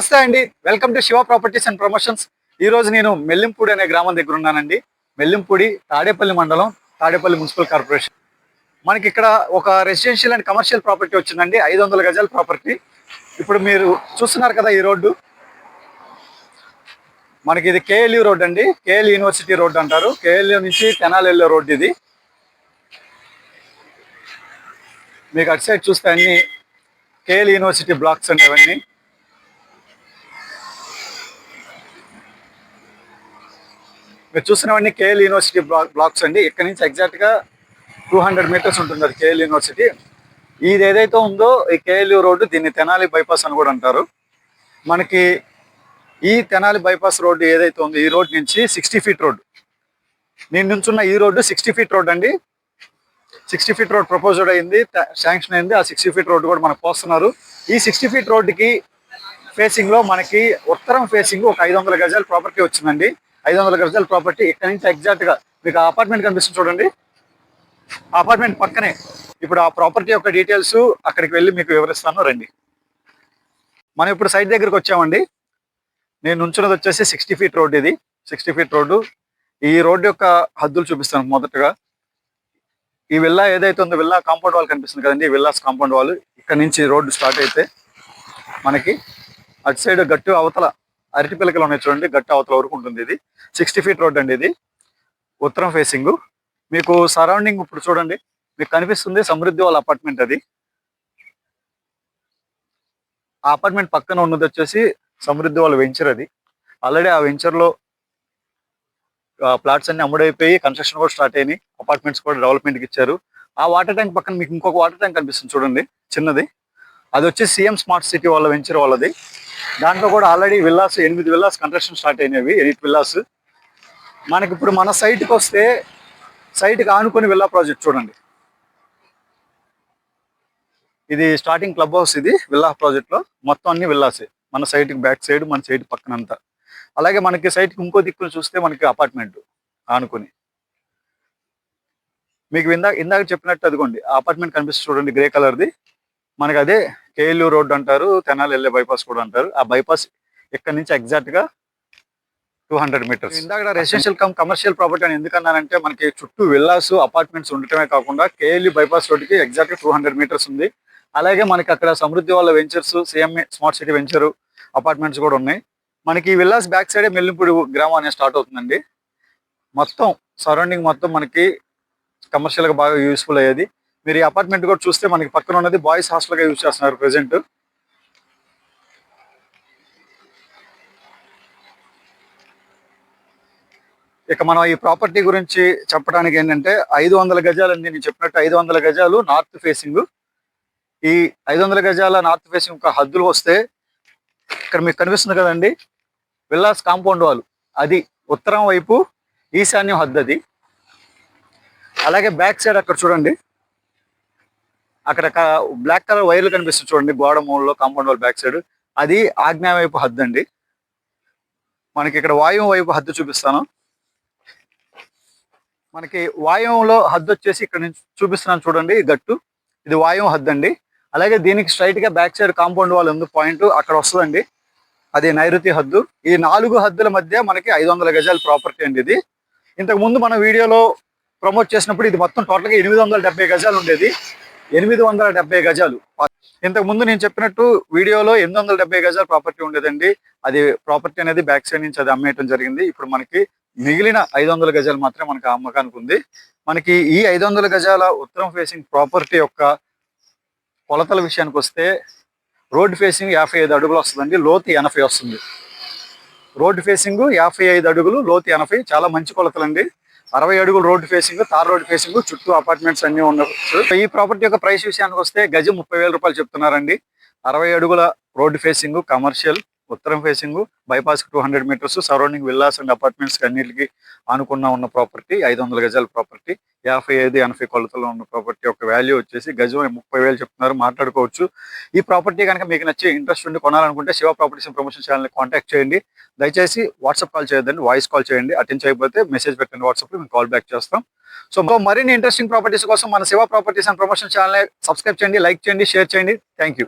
నమస్తే అండి, welcome to Shiva properties and promotions. ఈ రోజు నేను మెల్లింపూడి అనే గ్రామం దగ్గర ఉన్నానండి. మెల్లింపూడి తాడేపల్లి మండలం, తాడేపల్లి మున్సిపల్ కార్పొరేషన్. మనకి ఇక్కడ ఒక రెసిడెన్షియల్ అండ్ కమర్షియల్ ప్రాపర్టీ వచ్చిందండి, 500 గజాల ప్రాపర్టీ. ఇప్పుడు మీరు చూస్తున్నారు కదా ఈ రోడ్డు, మనకి ఇది కేఎల్యూ రోడ్ అండి, కేఎల్ యూనివర్సిటీ రోడ్ అంటారు. కేఎల్యూ నుంచి తెనాలి వెళ్ళే రోడ్డు ఇది. మీకు అటు సైడ్ చూస్తే అన్ని కేఎల్ యూనివర్సిటీ బ్లాక్స్ అండి. అవన్నీ మీరు చూసినవన్నీ కేఎల్ యూనివర్సిటీ బ్లాక్స్ అండి. ఇక్కడ నుంచి ఎగ్జాక్ట్గా 200 మీటర్స్ ఉంటుంది అది కేఎల్ యూనివర్సిటీ. ఇది ఏదైతే ఉందో ఈ కేఎల్యూ రోడ్డు, దీన్ని తెనాలి బైపాస్ అని కూడా అంటారు. మనకి ఈ తెనాలి బైపాస్ రోడ్డు ఏదైతే ఉందో ఈ రోడ్ నుంచి 60 ఫీట్ రోడ్డు, నేను నుంచున్న ఈ రోడ్డు 60 ఫీట్ రోడ్ అండి. 60 ఫీట్ రోడ్ ప్రపోజల్ అయింది, శాంక్షన్ అయింది. ఆ 60 ఫీట్ రోడ్డు కూడా మనకు పోస్తున్నారు. ఈ 60 ఫీట్ రోడ్డుకి ఫేసింగ్లో మనకి ఉత్తరం ఫేసింగ్ ఒక 500 గజాల ప్రాపర్టీ వచ్చిందండి. 500 గజాల ప్రాపర్టీ. ఇక్కడ నుంచి ఎగ్జాక్ట్గా మీకు అపార్ట్మెంట్ కనిపిస్తుంది చూడండి, ఆ అపార్ట్మెంట్ పక్కనే. ఇప్పుడు ఆ ప్రాపర్టీ యొక్క డీటెయిల్స్ అక్కడికి వెళ్ళి మీకు వివరిస్తాను రండి. మనం ఇప్పుడు సైట్ దగ్గరికి వచ్చామండి. నేను నుంచున్నది వచ్చేసి 60 ఫీట్ రోడ్డు. ఇది 60 ఫీట్ రోడ్డు. ఈ రోడ్డు యొక్క హద్దులు చూపిస్తాను. మొదటగా ఈ విల్లా ఏదైతే ఉందో, విల్లా కాంపౌండ్ వాల్ కనిపిస్తుంది కదండి, ఈ విల్లాస్ కాంపౌండ్ వాల్. ఇక్కడ నుంచి రోడ్డు స్టార్ట్ అయితే మనకి అటు సైడ్ గట్టు అవతల అరటి పిల్లకలు ఉన్నాయి చూడండి, గట్టు అవతల వరకు ఉంటుంది. ఇది 60 ఫీట్ రోడ్ అండి. ఇది ఉత్తరం ఫేసింగ్. మీకు సరౌండింగ్ ఇప్పుడు చూడండి, మీకు కనిపిస్తుంది సమృద్ధి వాళ్ళ అపార్ట్మెంట్. అది ఆ అపార్ట్మెంట్ పక్కన ఉన్నది వచ్చేసి సమృద్ధి వాళ్ళ వెంచర్. అది ఆల్రెడీ ఆ వెంచర్లో ప్లాట్స్ అన్ని అమ్ముడైపోయి కన్స్ట్రక్షన్ కూడా స్టార్ట్ అయినాయి. అపార్ట్మెంట్స్ కూడా డెవలప్మెంట్కి ఇచ్చారు. ఆ వాటర్ ట్యాంక్ పక్కన మీకు ఇంకొక వాటర్ ట్యాంక్ కనిపిస్తుంది చూడండి, చిన్నది. అది వచ్చి సీఎం స్మార్ట్ సిటీ వాళ్ళ వెంచర్ వాళ్ళది. దాంట్లో కూడా already villas 8 villas construction start అయినవి, 8 విల్లాస్. మనకి ఇప్పుడు మన సైట్కి వస్తే, సైట్కి ఆనుకొని విల్లా ప్రాజెక్ట్ చూడండి. ఇది స్టార్టింగ్ క్లబ్ హౌస్. ఇది విల్లా ప్రాజెక్ట్లో మొత్తం అన్ని విల్లాసే. మన సైట్కి బ్యాక్ సైడ్, మన సైట్ పక్కనంతా. అలాగే మనకి సైట్కి ఇంకో దిక్కులు చూస్తే మనకి అపార్ట్మెంట్ ఆనుకొని. మీకు ఇందాక చెప్పినట్టు అదిగోండి ఆ అపార్ట్మెంట్ కనిపిస్తుంది చూడండి, గ్రే కలర్ది. మనకి అదే కేఎల్యూ రోడ్ అంటారు, తెనాలి వెళ్ళే బైపాస్ కూడా అంటారు. ఆ బైపాస్ ఇక్కడ నుంచి ఎగ్జాక్ట్గా 200 మీటర్స్. ఇందాక రెసిడెన్షియల్ కమర్షియల్ ప్రాపర్టీ అని ఎందుకన్నానంటే, మనకి చుట్టూ విల్లాస్ అపార్ట్మెంట్స్ ఉండటమే కాకుండా కేఎల్యూ బైపాస్ రోడ్డుకి ఎగ్జాక్ట్గా 200 మీటర్స్ ఉంది. అలాగే మనకి అక్కడ సమృద్ధి వాళ్ళ ventures, CM smart city venture, apartments కూడా ఉన్నాయి. మనకి ఈ విల్లాస్ బ్యాక్ సైడే మెల్లింపూడి గ్రామం అనేది స్టార్ట్ అవుతుందండి. మొత్తం సరౌండింగ్ మొత్తం మనకి కమర్షియల్గా బాగా యూస్ఫుల్ అయ్యేది. మీరు ఈ అపార్ట్మెంట్ కూడా చూస్తే మనకి పక్కన ఉన్నది బాయ్స్ హాస్టల్గా యూజ్ చేస్తున్నారు ప్రెసెంట్. ఇక మనం ఈ ప్రాపర్టీ గురించి చెప్పడానికి ఏంటంటే, 500 గజాలు అండి. నేను చెప్పినట్టు 500 గజాలు నార్త్ ఫేసింగ్. ఈ 500 గజాల నార్త్ ఫేసింగ్ ఒక హద్దులు వస్తే ఇక్కడ మీకు కనిపిస్తుంది కదండి విల్లాస్ కాంపౌండ్ వాల్, అది ఉత్తరం వైపు ఈశాన్యం హద్దు అది. అలాగే బ్యాక్ సైడ్ అక్కడ చూడండి, అక్కడ బ్లాక్ కలర్ వైర్లు కనిపిస్తుంది చూడండి, గోడ మూలలో కాంపౌండ్ వాల్ బ్యాక్ సైడ్, అది ఆగ్నేయ వైపు హద్దు అండి. మనకి ఇక్కడ వాయువు వైపు హద్దు చూపిస్తాను. మనకి వాయువులో హద్దు వచ్చేసి ఇక్కడ నుంచి చూపిస్తున్నాను చూడండి, గట్టు, ఇది వాయువు హద్దు అండి. అలాగే దీనికి స్ట్రైట్ గా బ్యాక్ సైడ్ కాంపౌండ్ వాల్ ఉంది పాయింట్, అక్కడ వస్తుందండి, అది నైరుతి హద్దు. ఈ 4 హద్దుల మధ్య మనకి 500 గజాల ప్రాపర్టీ అండి ఇది. ఇంతకు ముందు మన వీడియోలో ప్రమోట్ చేసినప్పుడు ఇది మొత్తం టోటల్గా 870 గజాలు ఉండేది. 870 గజాలు. ఇంతకు ముందు నేను చెప్పినట్టు వీడియోలో 870 గజాల ప్రాపర్టీ ఉండేదండి. అది ప్రాపర్టీ అనేది బ్యాక్ సైడ్ నుంచి అది అమ్మేయటం జరిగింది. ఇప్పుడు మనకి మిగిలిన 500 గజాలు మాత్రమే మనకి అమ్మకానికి ఉంది. మనకి ఈ 500 గజాల ఉత్తరం ఫేసింగ్ ప్రాపర్టీ యొక్క కొలతల విషయానికి వస్తే, రోడ్ ఫేసింగ్ 55 అడుగులు వస్తుందండి, లోతు 80 వస్తుంది. రోడ్ ఫేసింగ్ 55 అడుగులు, లోతు 80, చాలా మంచి కొలతలండి. 60 అడుగులు road facing, tar road facing, చుట్టూ అపార్ట్మెంట్స్ అన్ని ఉండవచ్చు. ఈ ప్రాపర్టీ యొక్క ప్రైస్ విషయానికి వస్తే గజం 30,000 రూపాయలు చెప్తున్నారండి. 60 అడుగుల రోడ్ ఫేసింగ్, కమర్షియల్, ఉత్తరం facing, bypass 200 meters, surrounding villas and apartments అన్నిటికీ ఆనుకున్న ఉన్న ప్రాపర్టీ, 500 గజాల ప్రాపర్టీ, 55-80 కొలతలో ఉన్న ప్రాపర్టీ యొక్క వాల్యూ వచ్చేసి గజం 30,000 చెప్తున్నారు. మాట్లాడుకోవచ్చు. ఈ ప్రాపర్టీ కనుక మీకు నచ్చి ఇంట్రెస్ట్ ఉండి కొనాలనుకుంటే శివ ప్రాపర్టీస్ అండ్ ప్రమోషన్ ఛానల్ని కాంటాక్ట్ చేయండి. దయచేసి వాట్సాప్ కాల్ చేయొద్దండి, వాయిస్ కాల్ చేయండి. అటెండ్ చేయకపోతే మెసేజ్ పెట్టండి వాట్సాప్లో, మేము కాల్ బ్యాక్ చేస్తాం. సో మరిన్ని ఇంట్రెస్టింగ్ ప్రాపర్టీస్ కోసం మన Shiva properties and promotion channel subscribe చేయండి, లైక్ చేయండి, షేర్ చేయండి. Thank you.